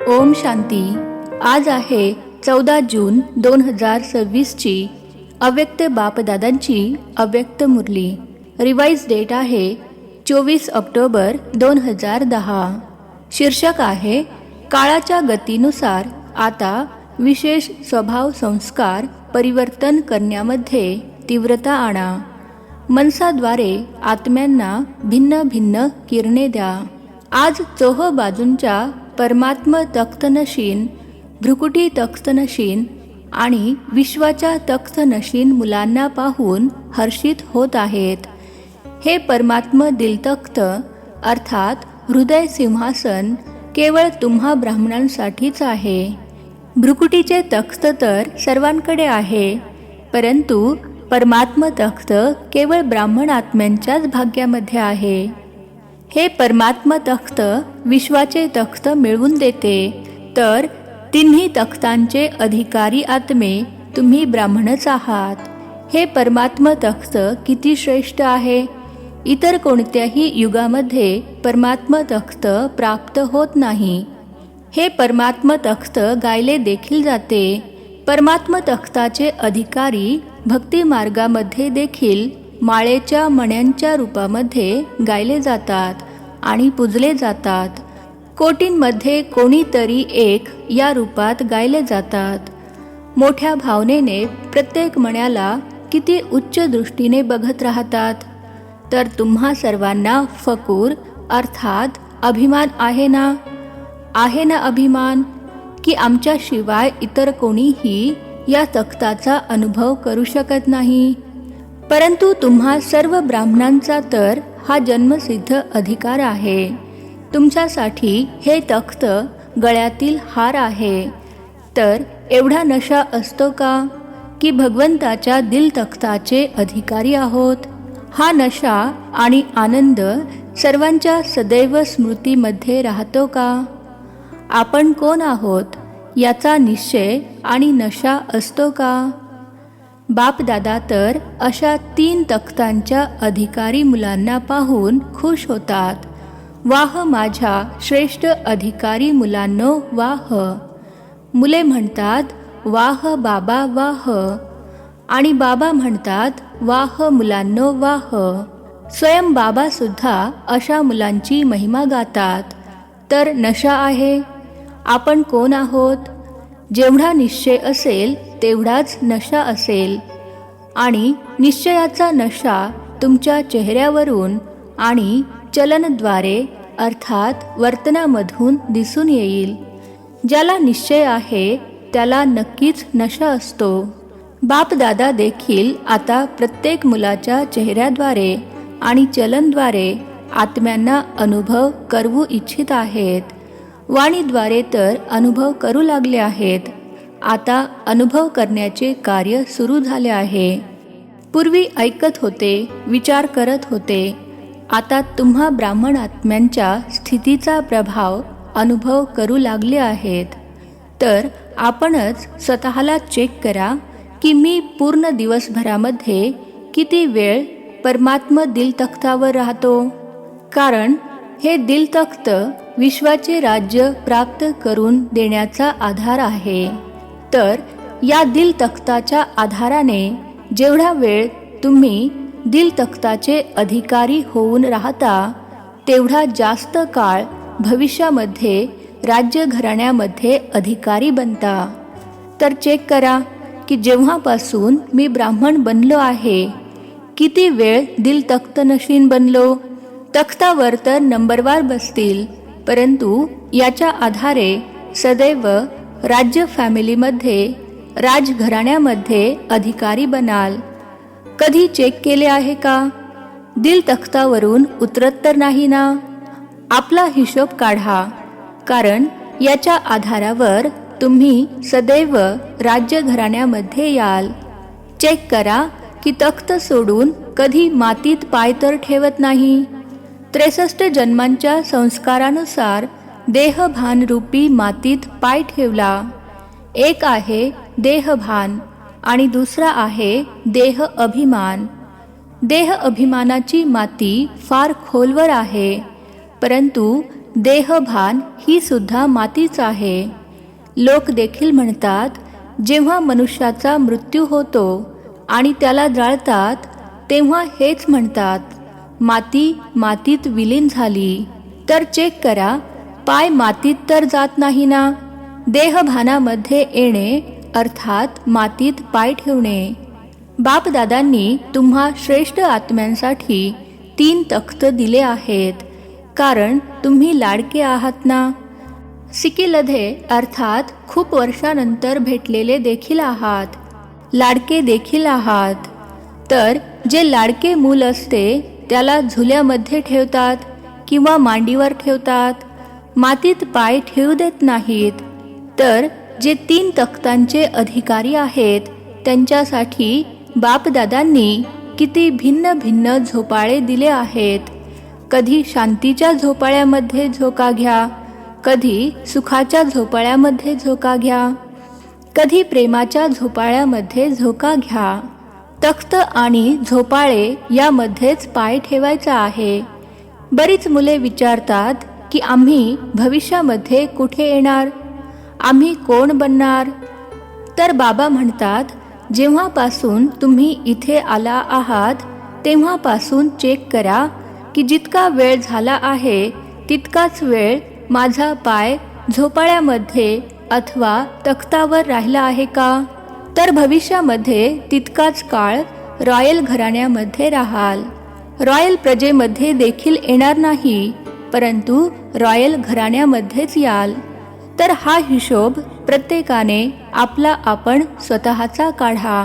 ओम शांती। आज आहे 14 जून 2026 ची अव्यक्त बापदादांची अव्यक्त मुरली। रिवाइज डेट आहे 24 ऑक्टोबर 2010। शीर्षक आहे काळाच्या गतीनुसार आता विशेष स्वभाव संस्कार परिवर्तन करण्यामध्ये तीव्रता आणा। मनसाद्वारे आत्म्यांना भिन्न भिन्न किरणे द्या। आज चोह बाजूंच्या परमात्म तख्तनशीन, भ्रुकुटी तख्तनशीन आणि विश्वाच्या तख्तनशीन मुलांना पाहून हर्षित होत आहेत। हे परमात्म दिलतख्त अर्थात हृदय सिंहासन केवळ तुम्हा ब्राह्मणांसाठीच आहे। भ्रुकुटीचे तख्त तर सर्वांकडे आहे, परंतु परमात्म तख्त केवळ ब्राह्मण आत्म्यांच्याच भाग्यामध्ये आहे। हे परमात्म तख्त विश्वाचे तख्त मिळवून देते, तर तिन्ही तख्तांचे अधिकारी आत्मे तुम्ही ब्राह्मणच आहात। हे परमात्म तख्त किती श्रेष्ठ आहे। इतर कोणत्याही युगामध्ये परमात्म तख्त प्राप्त होत नाही। हे परमात्म तख्त गायले देखील जाते। परमात्म तख्ताचे अधिकारी भक्ती मार्गामध्ये देखील माळेच्या मण्यांच्या रूपामध्ये गायले जातात आणि पूजले जातात। कोटींमध्ये कोणीतरी एक या रूपात गायले जातात। मोठ्या भावनेने प्रत्येक मण्याला किती उच्च दृष्टीने बघत राहतात। तर तुम्हा सर्वांना फकूर अर्थात अभिमान आहे ना? आहे ना अभिमान की आमच्याशिवाय इतर कोणीही या तख्ताचा अनुभव करू शकत नाही? परंतु तुम्हा सर्व ब्राह्मणांचा तर हा जन्मसिद्ध अधिकार आहे। तुमच्यासाठी हे तख्त गळ्यातील हार आहे। तर एवढा नशा असतो का की भगवंताच्या दिल तख्ताचे अधिकारी आहोत? हा नशा आणि आनंद सर्वांच्या सदैव स्मृतीमध्ये राहतो का? आपण कोण आहोत याचा निश्चय आणि नशा असतो का? बापदादा तर अशा 3 तख्तांच्या अधिकारी मुलांना पाहून खुश होतात। वाह माझ्या श्रेष्ठ अधिकारी मुलांनो वाह। मुले म्हणतात वाह बाबा वाह, आणि बाबा म्हणतात वाह मुलांनो वाह। स्वयं बाबा सुद्धा अशा मुलांची महिमा गातात। तर नशा आहे। आपण कोण आहोत? जेवढा निश्चय असेल तेवढाच नशा असेल, आणि निश्चयाचा नशा तुमच्या चेहऱ्यावरून आणि चलनद्वारे अर्थात वर्तनामधून दिसून येईल। ज्याला निश्चय आहे त्याला नक्कीच नशा असतो। बापदादा देखील आता प्रत्येक मुलाच्या चेहऱ्याद्वारे आणि चलनद्वारे आत्म्यांना अनुभव करवू इच्छित आहेत। वाणीद्वारे तर अनुभव करू लागले आहेत। आता अनुभव करण्याचे कार्य सुरू झाले आहे। पूर्वी ऐकत होते, विचार करत होते। आता तुम्हा ब्राह्मण आत्म्यांच्या स्थितीचा प्रभाव अनुभव करू लागले आहेत। तर आपणच स्वतःला चेक करा की मी पूर्ण दिवसभरामध्ये किती वेळ परमात्म दिलतख्तावर राहतो। कारण हे दिलतख्त विश्वाचे राज्य प्राप्त करून देण्याचा आधार आहे। तर या दिलतख्ताच्या आधाराने जेवढा वेळ तुम्ही दिलतख्ताचे अधिकारी होऊन राहता, तेवढा जास्त काळ भविष्यामध्ये राज्य घराण्यामध्ये अधिकारी बनता। तर चेक करा की जेव्हापासून मी ब्राह्मण बनलो आहे, किती वेळ दिलतख्तनशीन बनलो। तख्तावर तर नंबरवार बसतील, परंतु याच्या आधारे सदैव राज्य फॅमिलीमध्ये राजघराण्यामध्ये अधिकारी बनाल। कधी चेक केले आहे का? दिल तख्तावरून उतरत तर नाही ना? आपला हिशोब काढा, कारण याच्या आधारावर तुम्ही सदैव राज्य घराण्यामध्ये याल। चेक करा की तख्त सोडून कधी मातीत पाय तर ठेवत नाही। 63 जन्मांच्या संस्कारानुसार देहभान रूपी मातीत पाय ठेवला। एक आहे देहभान आणि दुसरा आहे देह अभिमान। देह अभिमानाची माती फार खोलवर आहे, परंतु देहभान ही सुद्धा मातीच आहे. लोक देखील म्हणतात, जेव्हा मनुष्याचा मृत्यू होतो आणि त्याला जाळतात तेव्हा हेच म्हणतात, माती मातीत विलीन झाली. तर चेक करा, पाय मातीत तर जात नाही ना. देहभानामध्ये येणे अर्थात मातीत पाय ठेवणे. बापदादांनी तुम्हा श्रेष्ठ आत्म्यांसाठी 3 तख्त दिले आहेत, कारण तुम्ही लाडके आहात ना. सिकिलधे अर्थात खूप वर्षानंतर भेटलेले देखील आहात, लाडके देखील आहात. तर जे लाडके मूल असते त्याला झुल्यामध्ये ठेवतात किंवा मांडीवर ठेवतात, मातीत पाय ठेवू देत नाहीत. तर जे 3 तख्तांचे अधिकारी आहेत त्यांच्यासाठी बापदादांनी किती भिन्न भिन्न झोपाळे दिले आहेत. कधी शांतीच्या झोपाळ्यामध्ये झोका घ्या, कधी सुखाच्या झोपाळ्यामध्ये झोका घ्या, कधी प्रेमाच्या झोपाळ्यामध्ये झोका घ्या. तख्त आणि झोपाळे यामध्येच पाय ठेवायचा आहे. बरीच मुले विचारतात की आम्ही भविष्यामध्ये कुठे येणार, आम्ही कोण बनणार. तर बाबा म्हणतात, जेव्हापासून तुम्ही इथे आला आहात तेव्हापासून चेक करा की जितका वेळ झाला आहे तितकाच वेळ माझा पाय झोपाळ्यामध्ये अथवा तख्तावर राहिला आहे का. तर भविष्यामध्ये तितकाच काळ रॉयल घराण्यामध्ये राहाल. रॉयल प्रजेमध्ये देखील येणार नाही, परंतु रॉयल घराण्यामध्येच याल. तर हा हिशोब प्रत्येकाने आपला आपण स्वतःचा काढा.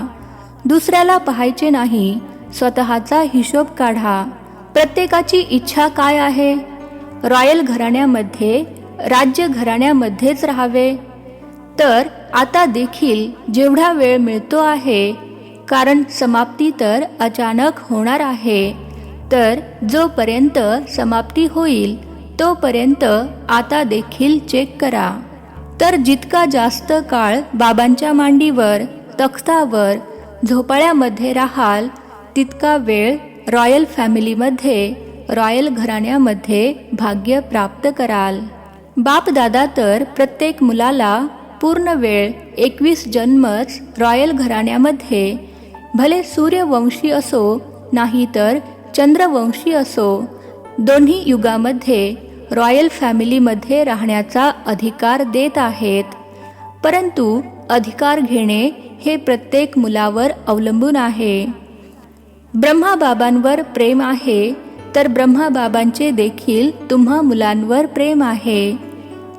दुसऱ्याला पाहायचे नाही, स्वतःचा हिशोब काढा. प्रत्येकाची इच्छा काय आहे? रॉयल घराण्यामध्ये, राज्य घराण्यामध्येच राहावे. तर आता देखील जेवढा वेळ मिळतो आहे, कारण समाप्ती तर अचानक होणार आहे, तर जोपर्यंत समाप्ती होईल तोपर्यंत आता देखील चेक करा. तर जितका जास्त काळ बाबांच्या मांडीवर, तख्तावर, झोपाळ्यामध्ये राहाल तितका वेळ रॉयल फॅमिलीमध्ये, रॉयल घराण्यामध्ये भाग्य प्राप्त कराल. बापदादा तर प्रत्येक मुलाला पूर्ण वेळ 21 जन्मच रॉयल घराण्यामध्ये, भले सूर्यवंशी असो नाहीतर चंद्रवंशी असो, दोन्ही युगामध्ये रॉयल फॅमिलीमध्ये राहण्याचा अधिकार देत आहेत. परंतु अधिकार घेणे हे प्रत्येक मुलावर अवलंबून आहे. ब्रह्माबाबांवर प्रेम आहे तर ब्रह्माबाबांचे देखील तुम्हा मुलांवर प्रेम आहे.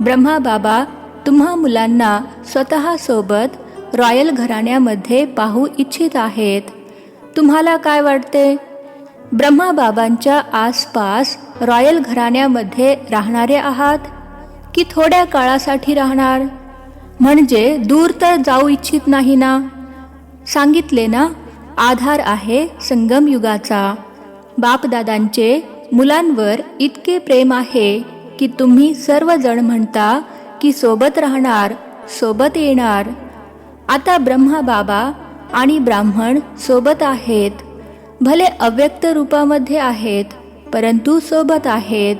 ब्रह्माबाबा तुम्हा मुलांना स्वतःसोबत रॉयल घराण्यामध्ये पाहू इच्छित आहेत. तुम्हाला काय वाटते? ब्रह्माबाबांच्या आसपास रॉयल घराण्यामध्ये राहणारे आहात की थोड्या काळासाठी राहणार? म्हणजे दूर तर जाऊ इच्छित नाही ना. सांगितले ना, आधार आहे संगम युगाचा. बापदादांचे मुलांवर इतके प्रेम आहे की तुम्ही सर्वजण म्हणता की सोबत राहणार, सोबत येणार. आता ब्रह्मा बाबा आणि ब्राह्मण सोबत आहेत, भले अव्यक्त रूपामध्ये आहेत, परंतु सोबत आहेत.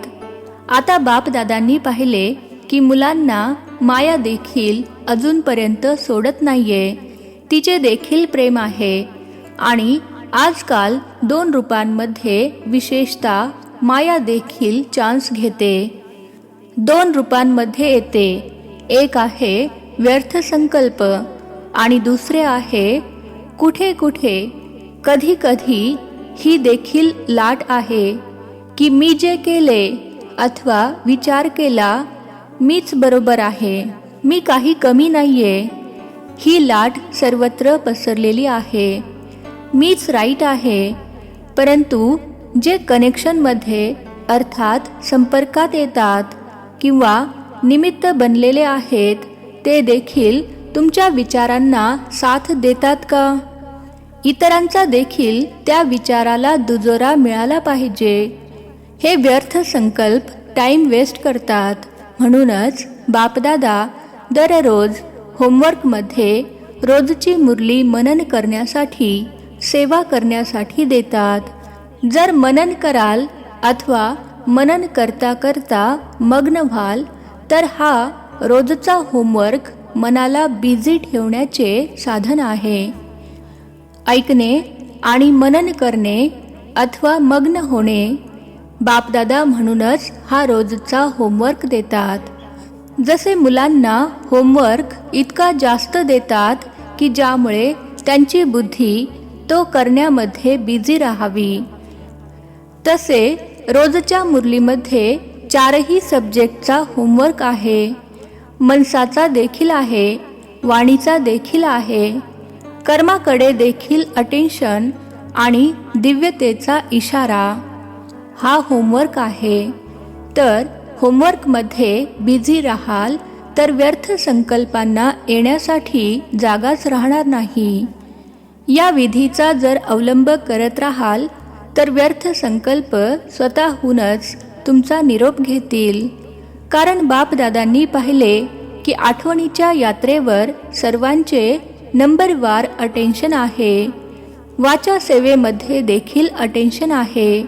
आता बापदादांनी पाहिले की मुलांना माया देखील अजूनपर्यंत सोडत नाहीये, तिचे देखील प्रेम आहे. आणि आजकाल 2 रूपांमध्ये विशेषतः माया देखील चान्स घेते. 2 रूपांमध्ये येते. एक आहे व्यर्थ संकल्प आणि दुसरे आहे कुठे कुठे, कधी कधी ही देखील लाट आहे की मी जे केले अथवा विचार केला मीच बरोबर आहे, मी काही कमी नाहीये. ही लाट सर्वत्र पसरलेली आहे. मीच राईट आहे. परंतु जे कनेक्शनमध्ये अर्थात संपर्कात येतात किंवा निमित्त बनलेले आहेत ते देखील तुमच्या विचारांना साथ देतात का? इतरांचा देखील त्या विचाराला दुजोरा मिळाला पाहिजे. हे व्यर्थ संकल्प टाईम वेस्ट करतात. म्हणूनच बापदादा दररोज होमवर्कमध्ये रोजची मुरली मनन करण्यासाठी, सेवा करण्यासाठी देतात. जर मनन कराल अथवा मनन करता करता मग्न व्हाल तर हा रोजचा होमवर्क मनाला बिझी ठेवण्याचे साधन आहे. ऐकणे आणि मनन करणे अथवा मग्न होणे बापदादा म्हणूनच हा रोजचा होमवर्क देतात. जसे मुलांना होमवर्क इतका जास्त देतात की ज्यामुळे त्यांची बुद्धी तो करण्यामध्ये बिझी राहावी, तसे रोजच्या मुरलीमध्ये 4ही सब्जेक्टचा होमवर्क आहे. मनसाचा देखील आहे, वाणीचा देखील आहे, कर्माकडे देखील अटेन्शन आणि दिव्यतेचा इशारा हा होमवर्क आहे. तर होमवर्कमध्ये बिझी राहाल तर व्यर्थ संकल्पांना येण्यासाठी जागाच राहणार नाही. या विधीचा जर अवलंब करत राहाल तर व्यर्थ संकल्प स्वतःहूनच तुमचा निरोप घेतील. कारण बापदादांनी पाहिले की आठवणीच्या यात्रेवर सर्वांचे नंबरवार अटेन्शन आहे. वाचा सेवेमध्ये देखील अटेन्शन आहे.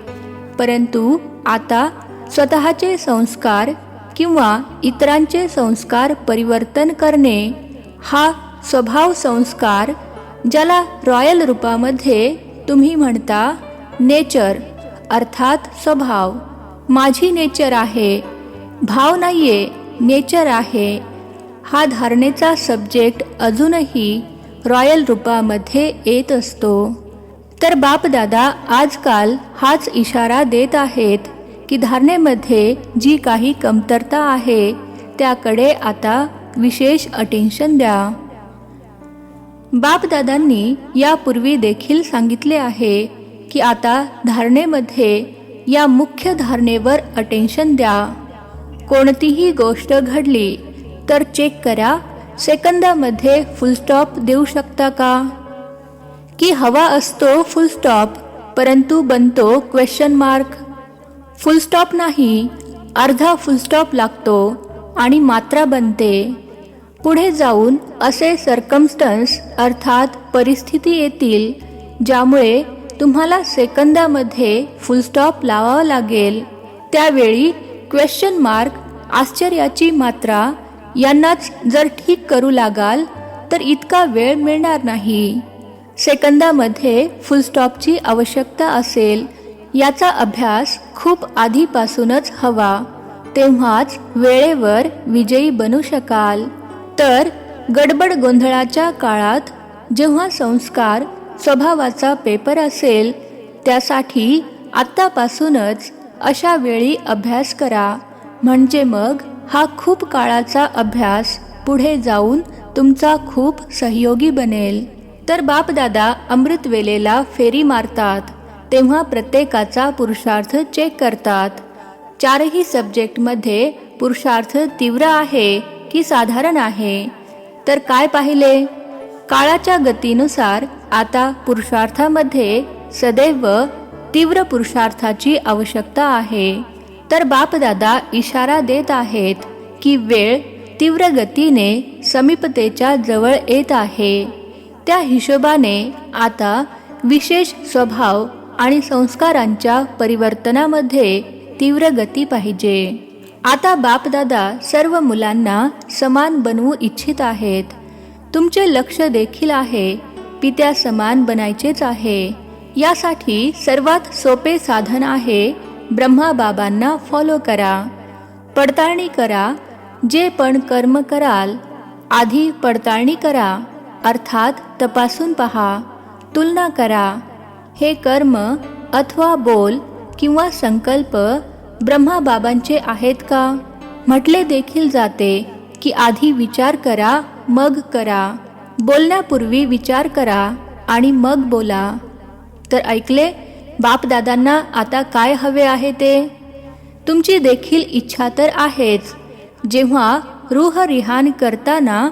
परंतु आता स्वतःचे संस्कार किंवा इतरांचे संस्कार परिवर्तन करणे हा स्वभाव संस्कार, ज्याला रॉयल रूपामध्ये तुम्ही म्हणता नेचर अर्थात स्वभाव, माझी नेचर आहे, भाव नाहीये, नेचर आहे, हा धारणेचा सब्जेक्ट अजूनही रॉयल रूपामध्ये येत असतो. तर बापदादा आजकाल हाच इशारा देत आहेत की धारणेमध्ये जी काही कमतरता आहे त्याकडे आता विशेष अटेन्शन द्या. बापदादांनी यापूर्वी देखील सांगितले आहे की आता धारणेमध्ये या मुख्य धारणेवर अटेन्शन द्या. कोणतीही गोष्ट घडली तर चेक करा, सेकंदामध्ये फुलस्टॉप देऊ शकता का? की हवा असतो फुलस्टॉप परंतु बनतो क्वेश्चन मार्क. फुलस्टॉप नाही, अर्धा फुलस्टॉप लागतो आणि मात्रा बनते. पुढे जाऊन असे सर्कमस्टन्स अर्थात परिस्थिती येतील ज्यामुळे तुम्हाला सेकंदामध्ये फुलस्टॉप लावावा लागेल. त्यावेळी क्वेश्चन मार्क, आश्चर्याची मात्रा यांनाच जर ठीक करू लागाल तर इतका वेळ मिळणार नाही. सेकंदामध्ये फुलस्टॉपची आवश्यकता असेल याचा अभ्यास खूप आधीपासूनच हवा, तेव्हाच वेळेवर विजयी बनू शकाल. तर गडबड गोंधळाच्या काळात जेव्हा संस्कार स्वभावाचा पेपर असेल त्यासाठी आत्तापासूनच अशा वेळी अभ्यास करा, म्हणजे मग हा खूप काळाचा अभ्यास पुढे जाऊन तुमचा खूप सहयोगी बनेल. तर बापदादा अमृत वेलेला फेरी मारतात तेव्हा प्रत्येकाचा पुरुषार्थ चेक करतात. 4ही सब्जेक्टमध्ये पुरुषार्थ तीव्र आहे की साधारण आहे. तर काय पाहिले, काळाच्या गतीनुसार आता पुरुषार्थामध्ये सदैव तीव्र पुरुषार्थाची आवश्यकता आहे. तर बापदादा इशारा देत आहेत की वेळ तीव्र गतीने समीपतेच्या जवळ येत आहे. त्या हिशोबाने आता विशेष स्वभाव आणि संस्कारांच्या परिवर्तनामध्ये तीव्र गती पाहिजे. आता बापदादा सर्व मुलांना समान बनवू इच्छित आहेत. तुमचे लक्ष देखील आहे पित्या समान बनायचेच आहे. यासाठी सर्वात सोपे साधन आहे ब्रह्माबाबांना फॉलो करा. पडताळणी करा. जे पण कर्म कराल आधी पडताळणी करा अर्थात तपासून पहा, तुलना करा. हे कर्म अथवा बोल किंवा संकल्प ब्रह्माबाबांचे आहेत का? म्हटले देखील जाते की आधी विचार करा मग करा. बोलण्यापूर्वी विचार करा आणि मग बोला. तर ऐकले बापदादांना आता काय हवे आहे ते? तुमची देखील इच्छा तर आहेच. जेव्हा रूहरिहान करताना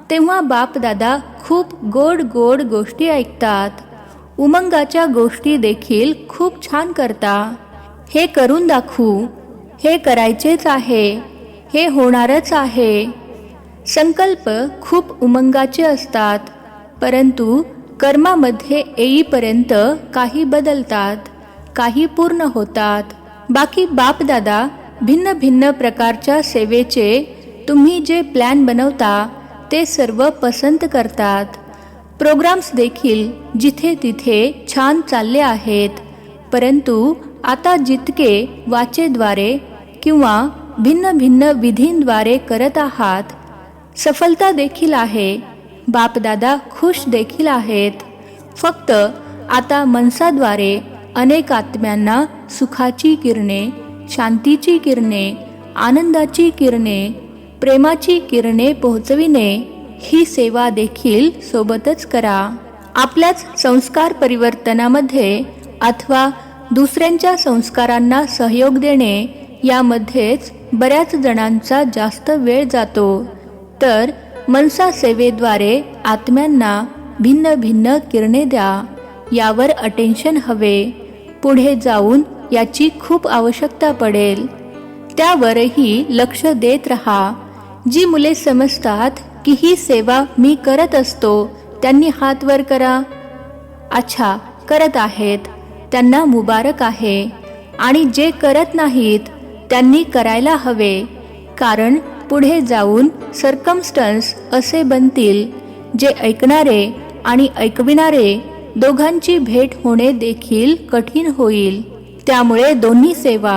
तेव्हा बापदादा खूप गोड गोड गोष्टी ऐकतात. उमंगाच्या गोष्टी देखील खूप छान करता. हे करून दाखवू, हे करायचेच आहे, हे होणारच आहे. संकल्प खूप उमंगाचे असतात, परंतु कर्मामध्ये येईपर्यंत काही बदलतात, काही पूर्ण होतात. बाकी बापदादा भिन्न भिन्न प्रकारच्या सेवेचे तुम्ही जे प्लॅन बनवता ते सर्व पसंत करतात. प्रोग्राम्स देखील जिथे तिथे छान चालले आहेत, परंतु आता जितके वाचेद्वारे किंवा भिन्न भिन्न विधींद्वारे करत आहात, सफलता देखील आहे, बापदादा खुश देखील आहेत. फक्त आता मनसाद्वारे अनेक आत्म्यांना सुखाची किरणे, शांतीची किरणे, आनंदाची किरणे, प्रेमाची किरणे पोहोचविणे ही सेवा देखील सोबतच करा. आपल्याच संस्कार परिवर्तनामध्ये अथवा दुसऱ्यांच्या संस्कारांना सहयोग देणे यामध्येच बऱ्याच जणांचा जास्त वेळ जातो. तर मनसा सेवेद्वारे आत्म्यांना भिन्न भिन्न किरणे द्या, यावर अटेन्शन हवे. पुढे जाऊन याची खूप आवश्यकता पडेल, त्यावरही लक्ष देत रहा. जी मुले समजतात की ही सेवा मी करत असतो त्यांनी हात वर करा. अच्छा, करत आहेत, त्यांना मुबारक आहे. आणि जे करत नाहीत त्यांनी करायला हवे, कारण पुढे जाऊन सर्कमस्टन्स असे बनतील जे ऐकणारे आणि ऐकविणारे दोघांची भेट होणे देखील कठीण होईल. त्यामुळे दोन्ही सेवा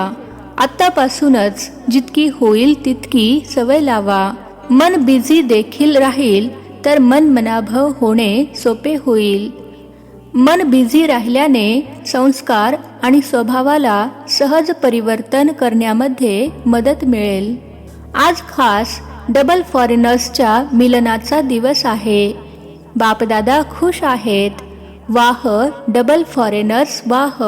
आत्तापासूनच जितकी होईल तितकी सवय लावा. मन बिझी देखील राहील तर मन मनाभव होणे सोपे होईल. मन बिझी राहिल्याने संस्कार आणि स्वभावाला सहज परिवर्तन करण्यामध्ये मदत मिळेल. आज खास डबल फॉरेनर्सच्या मिलनाचा दिवस आहे. बापदादा खुश आहेत. वाह डबल फॉरेनर्स वाह.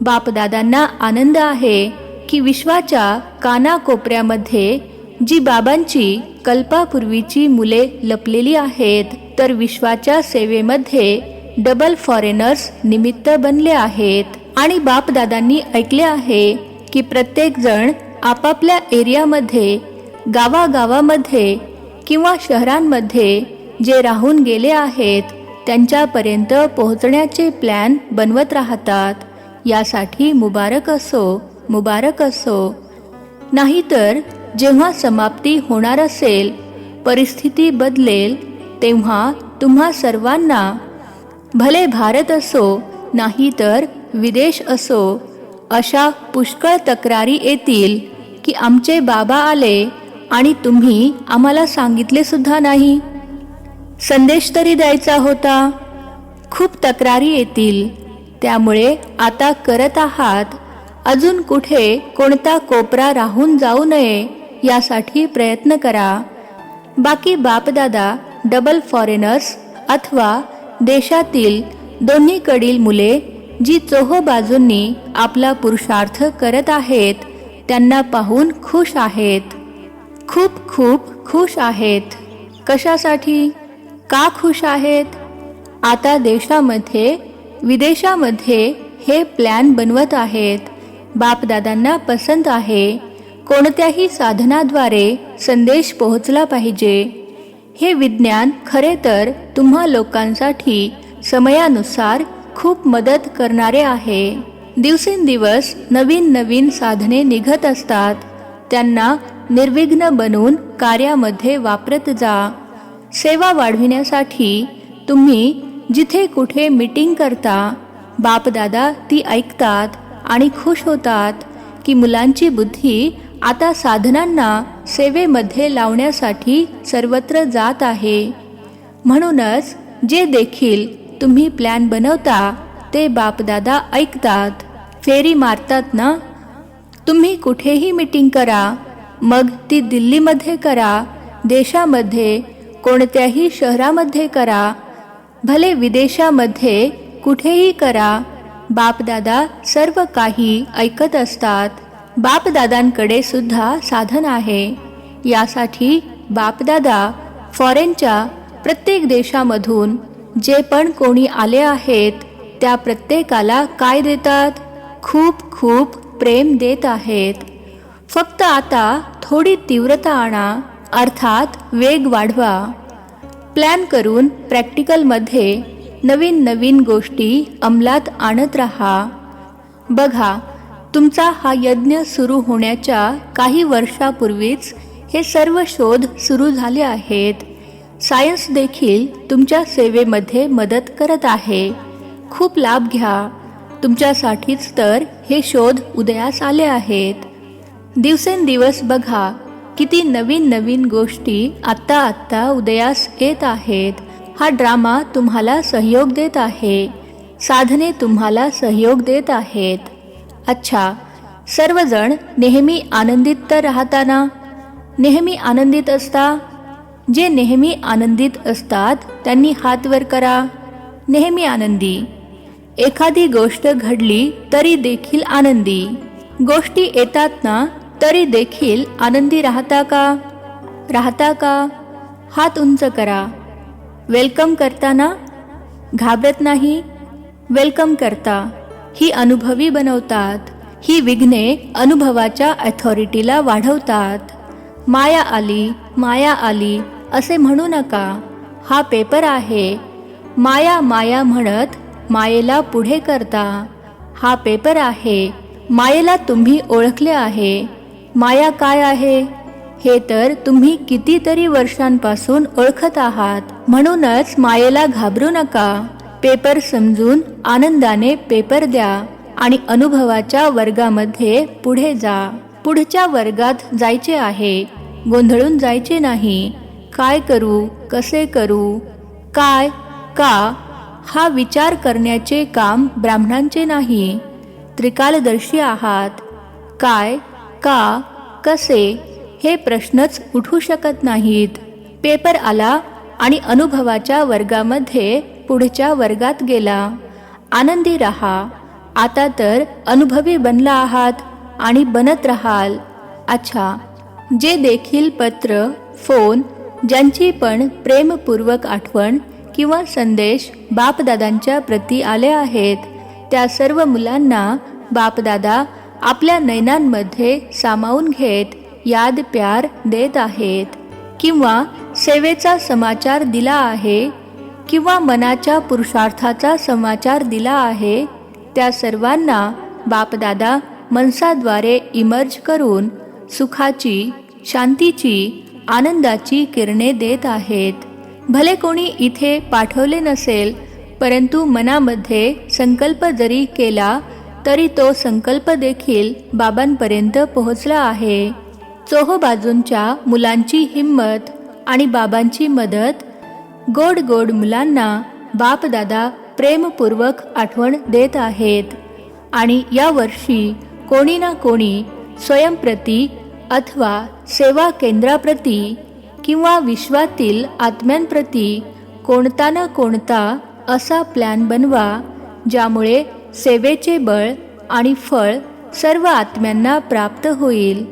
बापदादांना आनंद आहे की विश्वाच्या कानाकोपऱ्यामध्ये जी बाबांची कल्पापूर्वीची मुले लपलेली आहेत, तर विश्वाच्या सेवेमध्ये डबल फॉरेनर्स निमित्त बनले आहेत. आणि बापदादांनी ऐकले आहे की प्रत्येक जण आपापल्या एरियामध्ये, गावागावामध्ये किंवा शहरांमध्ये जे राहून गेले आहेत त्यांच्यापर्यंत पोहोचण्याचे प्लॅन बनवत राहतात. यासाठी मुबारक असो, मुबारक असो. नाहीतर जेव्हा समाप्ती होणार असेल, परिस्थिती बदलेल, तेव्हा तुम्हा सर्वांना, भले भारत असो नाहीतर विदेश असो, अशा पुष्कळ तक्रारी येतील की आमचे बाबा आले आणि तुम्ही आम्हाला सांगितले सुद्धा नाही, संदेश तरी द्यायचा होता. खूप तक्रारी येतील. त्यामुळे आता करत आहात, अजून कुठे कोणता कोपरा राहून जाऊ नये यासाठी प्रयत्न करा. बाकी बापदादा डबल फॉरेनर्स अथवा देशातील दोन्हीकडील मुले जी चोहोबाजूंनी आपला पुरुषार्थ करत आहेत त्यांना पाहून खुश आहेत. खूप खूप खुश आहेत. कशासाठी, का खुश आहेत? आता देशामध्ये विदेशामध्ये हे प्लॅन बनवत आहेत. बापदादांना पसंत आहे. कोणत्याही साधनाद्वारे संदेश पोहोचला पाहिजे. हे विज्ञान खरे तर तुम्हा लोकांसाठी समयानुसार खूप मदत करणारे आहे. दिवसेंदिवस नवीन नवीन साधने निघत असतात. त्यांना निर्विघ्न बनवून कार्यामध्ये वापरत जा. सेवा वाढविण्यासाठी तुम्ही जिथे कुठे मीटिंग करता, बापदादा ती ऐकतात आणि खुश होतात की मुलांची बुद्धी आता साधनांना सेवेमध्ये लावण्यासाठी सर्वत्र जात आहे. म्हणूनच जे देखील तुम्ही प्लॅन बनवता ते बापदादा ऐकतात. फेरी मारतात ना. तुम्ही कुठेही मीटिंग करा, मग ती दिल्लीमध्ये करा, देशामध्ये कोणत्याही शहरामध्ये करा, भले विदेशामध्ये कुठेही करा, बापदादा सर्व काही ऐकत असतात. बापदादांकडे सुद्धा साधन आहे. यासाठी बापदादा फॉरेनच्या प्रत्येक देशामधून जे पण कोणी आले आहेत त्या प्रत्येकाला काय देतात? खूप खूप प्रेम देत आहेत. फक्त आता थोडी तीव्रता आणा, अर्थात वेग वाढवा. प्लॅन करून प्रॅक्टिकलमध्ये नवीन नवीन गोष्टी अंमलात आणत रहा. बघा, तुमचा हा यज्ञ सुरू होण्याच्या काही वर्षापूर्वीच हे सर्व शोध सुरू झाले आहेत. सायन्स देखील तुमच्या सेवेमध्ये मदत करत आहे. खूप लाभ घ्या. तुमच्यासाठीच तर हे शोध उदयास आले आहेत. दिवसेंदिवस बघा किती नवीन नवीन गोष्टी आत्ता उदयास येत आहेत. हा ड्रामा तुम्हाला सहयोग देत आहे. साधने तुम्हाला सहयोग देत आहेत. अच्छा, सर्वजण नेहमी आनंदित तर राहता ना? नेहमी आनंदित असता? जे नेहमी आनंदित असतात त्यांनी हात वर करा. नेहमी आनंदी. एखादी गोष्ट घडली तरी देखील आनंदी. गोष्टी येतात ना तरी देखील आनंदी राहता का? हात उंच करा. वेलकम करता ना? घाबरत नाही? वेलकम करता. ही अनुभवी बनवतात. ही विघ्ने अनुभवाच्या अथॉरिटीला वाढवतात. माया आली असे म्हणू नका. हा पेपर आहे. माया म्हणत मायेला पुढे करता. हा पेपर आहे. मायेला तुम्ही ओळखले आहे. माया काय आहे हे तर तुम्ही कितीतरी वर्षांपासून ओळखत आहात. म्हणूनच मायेला घाबरू नका. पेपर समजून आनंदाने पेपर द्या आणि अनुभवाच्या वर्गामध्ये पुढे जा. पुढच्या वर्गात जायचे आहे. गोंधळून जायचे नाही. काय करू, कसे करू, काय, का हा विचार करण्याचे काम ब्राह्मणांचे नाही. त्रिकालदर्शी आहात. काय, का, कसे हे प्रश्नच उठू शकत नाहीत. पेपर आला आणि अनुभवाच्या वर्गामध्ये पुढच्या वर्गात गेला. आनंदी रहा. आता तर अनुभवी बनला आहात आणि बनत राहाल. अच्छा, जे देखील पत्र, फोन, ज्यांची पण प्रेमपूर्वक आठवण किंवा संदेश बापदादांच्या प्रती आले आहेत, त्या सर्व मुलांना बापदादा आपल्या नयनांमध्ये सामावून घेत याद प्यार देत आहेत. किंवा सेवेचा समाचार दिला आहे किंवा मनाच्या पुरुषार्थाचा समाचार दिला आहे, त्या सर्वांना बापदादा मनसाद्वारे इमर्ज करून सुखाची, शांतीची, आनंदाची किरणे देत आहेत. भले कोणी इथे पाठवले नसेल, परंतु मनामध्ये संकल्प जरी केला तरी तो संकल्प देखील बाबांपर्यंत पोहोचला आहे. चोहोबाजूंच्या मुलांची हिम्मत आणि बाबांची मदत. गोड गोड मुलांना बापदादा प्रेमपूर्वक आठवण देत आहेत. आणि या वर्षी कोणी ना कोणी स्वयंप्रती अथवा सेवा केंद्राप्रती किंवा विश्वातील आत्म्यांप्रती कोणता ना कोणता असा प्लॅन बनवा ज्यामुळे सेवेचे बळ आणि फळ सर्व आत्म्यांना प्राप्त होईल.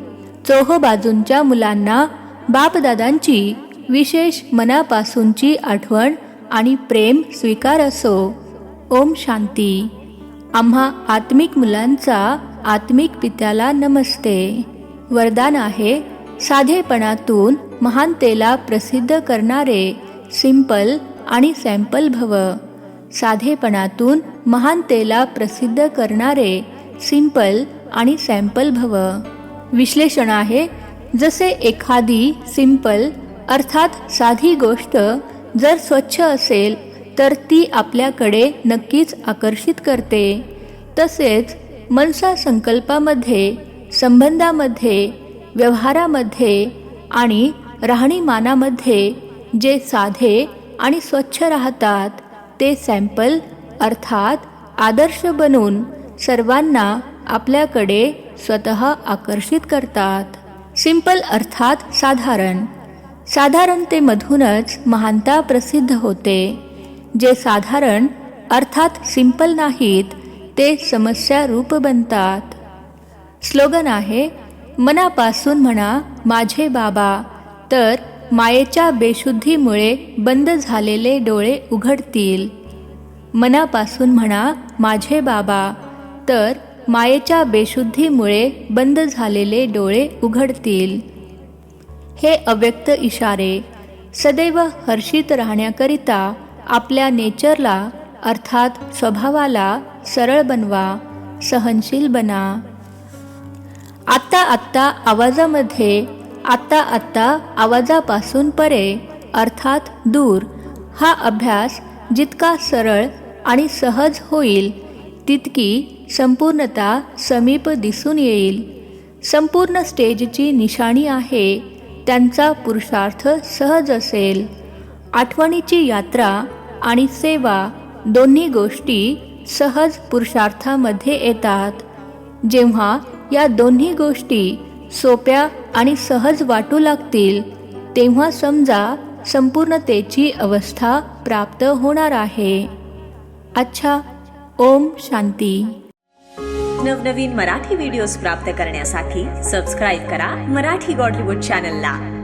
चोहोबाजूंच्या मुलांना बापदादांची विशेष मनापासूनची आठवण आणि प्रेम स्वीकार असो. ओम शांती. आम्हा आत्मिक मुलांचा आत्मिक पित्याला नमस्ते. वरदान आहे, साधेपणातून महानतेला प्रसिद्ध करणारे सिंपल आणि सॅम्पल भव. साधेपणातून महानतेला प्रसिद्ध करणारे सिंपल आणि सॅम्पल भव. विश्लेषण आहे, जसे एखादी सिंपल अर्थात साधी गोष्ट जर स्वच्छ असेल तर ती आपल्याकडे नक्कीच आकर्षित करते. तसेच मनसा संकल्पामध्ये, संबंधामध्ये, व्यवहारामध्ये आणि राहणीमानामध्ये जे साधे आणि स्वच्छ राहतात ते सॅम्पल अर्थात आदर्श बनून सर्वांना आपल्याकडे स्वतः आकर्षित करतात. सिंपल अर्थात साधारण. साधारणतेमधूनच महानता प्रसिद्ध होते. जे साधारण अर्थात सिंपल नाहीत ते समस्या रूप बनतात. स्लोगन आहे, मनापासून म्हणा माझे बाबा, तर मायेच्या बेशुद्धीमुळे बंद झालेले डोळे उघडतील. मनापासून म्हणा माझे बाबा, तर मायेच्या बेशुद्धीमुळे बंद झालेले डोळे उघडतील. हे अव्यक्त इशारे सदैव हर्षित राहण्याकरिता आपल्या नेचरला अर्थात स्वभावाला सरळ बनवा, सहनशील बना. आत्ता आत्ता आवाजामध्ये, आत्ता आत्ता आवाजापासून परे अर्थात दूर हा अभ्यास जितका सरळ आणि सहज होईल तितकी संपूर्णता समीप दिसून येईल. संपूर्ण स्टेजची निशाणी आहे त्यांचा पुरुषार्थ सहज असेल. आठवणीची यात्रा आणि सेवा दोन्ही गोष्टी सहज पुरुषार्थामध्ये येतात. जेव्हा या दोन्ही गोष्टी सोप्या आणि सहज वाटू लागतील तेव्हा समजा संपूर्णतेची अवस्था प्राप्त होणार आहे. अच्छा, ओम शांती. नवनवीन मराठी व्हिडिओज प्राप्त करण्यासाठी सबस्क्राईब करा मराठी गॉड रिपोर्ट चॅनलला.